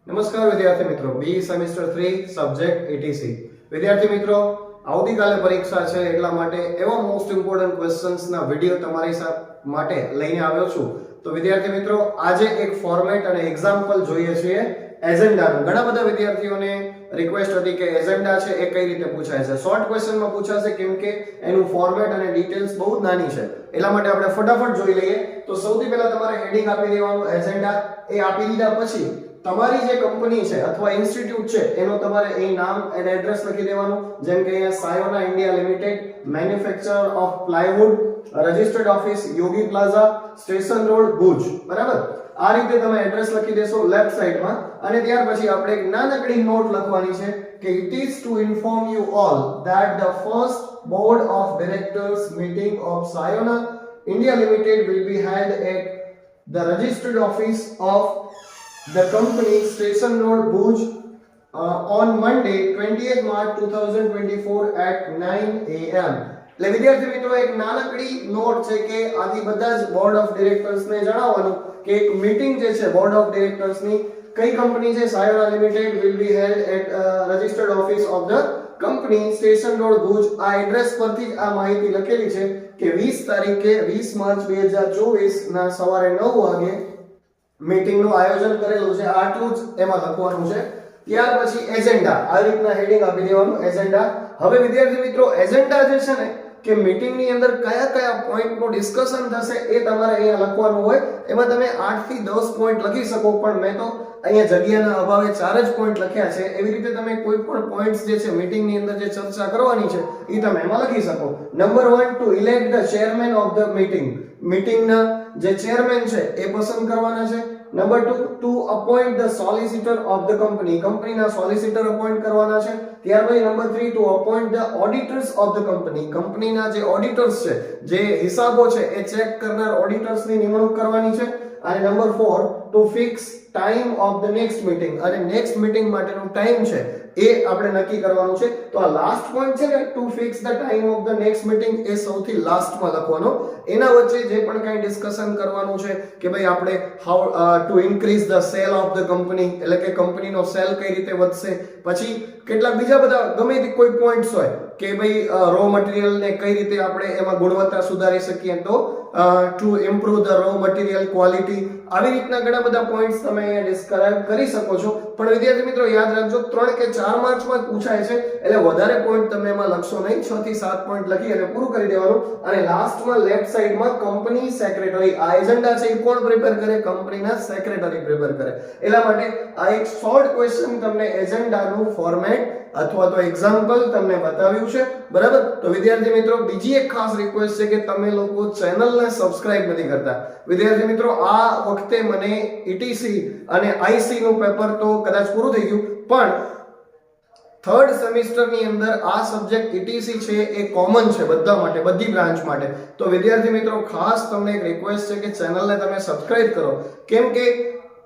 નમસ્કાર વિદ્યાર્થી મિત્રો, બી સેમેસ્ટર 3 સબ્જેક્ટ એટીસી. વિદ્યાર્થી મિત્રો, આવતીકાલે પરીક્ષા છે એટલા માટે એવા મોસ્ટ ઇમ્પોર્ટન્ટ ક્વેશ્ચન્સના વિડિયો તમારી માટે લઈને આવ્યો છું. તો વિદ્યાર્થી મિત્રો, આજે એક ફોર્મેટ અને એક્ઝામ્પલ જોઈએ છીએ એજન્ડાનું. ઘણા બધા વિદ્યાર્થીઓને રિક્વેસ્ટ હતી કે એજન્ડા છે એ કઈ રીતે પૂછાય છે. શોર્ટ ક્વેશ્ચનમાં પૂછાશે કેમ કે એનું ફોર્મેટ અને ડિટેલ્સ બહુ જ નાની છે. એટલા માટે આપણે ફટાફટ જોઈ લઈએ. તો સૌથી પહેલા તમારે હેડિંગ આપી દેવાનું એજન્ડા. એ આપી દીધા પછી તમારી જે કંપની છે અથવા ઇન્સ્ટિટ્યૂટ છે એનો તમારે અહીં નામ અને એડ્રેસ લખી દેવાનું. જેમ કે અહીંયા Sayona India limited, manufacturer of plywood, registered office Yogi plaza, station road, Bhuj. બરાબર, આ રીતે તમે એડ્રેસ લખી દેશો લેફ્ટ સાઈડમાં. અને ત્યાર પછી આપણે એક નાનકડી નોટ લખવાની છે કે it is to inform you all that the first board of directors meeting of Sayona India Limited will be held at the registered office of the company Station Road Bhuj on Monday 20th March 2024 at 9 am. એટલે વિદ્યાર્થી મિત્રો, એક નાનકડી not છે કે આથી બધા જ બોર્ડ ઓફ ડિરેક્ટર્સ ને જણાવવાનું કે એક મીટિંગ જે છે બોર્ડ ઓફ ડિરેક્ટર્સ ની કઈ કંપની છે Sayona Limited will be held at registered office of the company station road Bhuj. આ એડ્રેસ પરથી જ આ માહિતી લખેલી છે કે 20 તારીખે 20 માર્ચ 2024 ના સવારે 9 વાગે મીટિંગ નું આયોજન કરેલું છે. આટલું જ એમાં લખવાનું છે. ત્યાર પછી એજન્ડા, આ રીતના હેડિંગ આપી દેવાનું એજન્ડા. હવે વિદ્યાર્થી મિત્રો, એજન્ડા જે છે ને કે મીટિંગ ની અંદર કયા કયા પોઈન્ટ નું ડિસ્કશન થશે એ તમારે અહીંયા લખવાનું હોય. એમાં તમે 8 થી 10 પોઈન્ટ લખી શકો, પણ મેં તો અહીંયા જગ્યાના અભાવે 4 જ પોઈન્ટ લખ્યા છે. એવી રીતે તમે કોઈ પણ પોઈન્ટ્સ જે છે મીટિંગ ની અંદર જે ચર્ચા કરવાની છે એ તમે એમાં લખી શકો. Number 1, to elect the chairman of the meeting. મીટિંગના જે ચેરમેન છે એ પસંદ કરવાના છે. Number 2, to appoint the solicitor of the company. કંપનીના સોલિસિટર અપોઇન્ટ કરવાના છે. ત્યાર પછી number 3, to appoint the auditors of the company. કંપનીના જે ઓડિટર્સ છે, જે હિસાબો છે એ ચેક કરનાર ઓડિટર્સની નિમણૂક કરવાની છે. અને number 4, to fix time of the next meeting. અને નેક્સ્ટ મીટિંગ માટેનો ટાઈમ છે એ આપણે નક્કી કરવાનું છે. તો આ લાસ્ટ પોઈન્ટ છે ને, to fix the time of the next meeting, એ સૌથી લાસ્ટમાં લખવાનો. એના વચ્ચે જે પણ કંઈ ડિસ્કશન કરવાનું છે કે ભાઈ આપણે how to increase the cell of the company, એટલે કે કંપનીનો સેલ કઈ રીતે વધશે. પછી કેટલાક બીજા બધા ગમે તે કોઈ પોઈન્ટ્સ હોય કે ભાઈ રો મટીરીયલ ને કઈ રીતે આપણે એમાં ગુણવત્તા સુધારી શકીએ, તો to improve the row material quality. આવી રીતના ઘણા બધા પોઈન્ટ્સ તમે અહીંયા ડિસ્ક્રાઇબ કરી શકો છો. પણ વિદ્યાર્થી મિત્રો, યાદ રાખજો 3 કે 4 માર્ક્સમાં પૂછાય છે એટલે વધારે પોઈન્ટ તમે એમાં લખશો નહીં. 6 થી 7 પોઈન્ટ લખી અને પૂરું કરી દેવાનું. અને લાસ્ટમાં લેફ્ટ સાઈડમાં કંપની સેક્રેટરી, આ એજન્ડા છે એ કોણ પ્રિપેર કરે? કંપનીના સેક્રેટરી પ્રિપેર કરે. એટલા માટે આ એક શોર્ટ ક્વેશ્ચન તમને એજન્ડાનું ફોર્મેટ અથવા તો એક્ઝામ્પલ તમને બતાવ્યું છે. બરાબર, તો વિદ્યાર્થી મિત્રો, બીજી એક ખાસ રિક્વેસ્ટ છે કે તમે લોકો ચેનલને સબસ્ક્રાઇબ નથી કરતા. વિદ્યાર્થી મિત્રો, આ વખતે મને ઈટીસી અને આઈસી નું પેપર તો કદાચ પૂરું થઈ ગયું, પણ થર્ડ સેમિસ્ટર ની અંદર આ સબ્જેક્ટ ઈટીસી છે એ કોમન છે બધા માટે, બધી બ્રાન્ચ માટે. તો વિદ્યાર્થી મિત્રો, ખાસ તમને એક રિક્વેસ્ટ છે કે ચેનલને તમે સબસ્ક્રાઇબ કરો. કેમ કે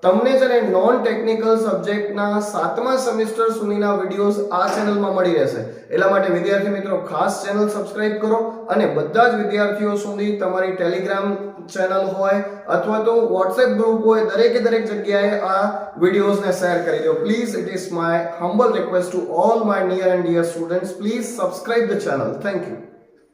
તમને છે ને નોન ટેકનિકલ સબ્જેક્ટના 7મા સેમિસ્ટર સુધીના વિડિયોઝ આ ચેનલમાં મળી રહેશે. એટલા માટે વિદ્યાર્થી મિત્રો, ખાસ ચેનલ સબસ્ક્રાઇબ કરો અને બધા જ વિદ્યાર્થીઓ સુધી તમારી ટેલિગ્રામ ચેનલ હોય અથવા તો વોટ્સએપ ગ્રુપ હોય, દરેક જગ્યાએ આ વિડિયોઝને શેર કરી દો. Please, it is my humble request to all my near and dear students, please subscribe the channel. Thank you.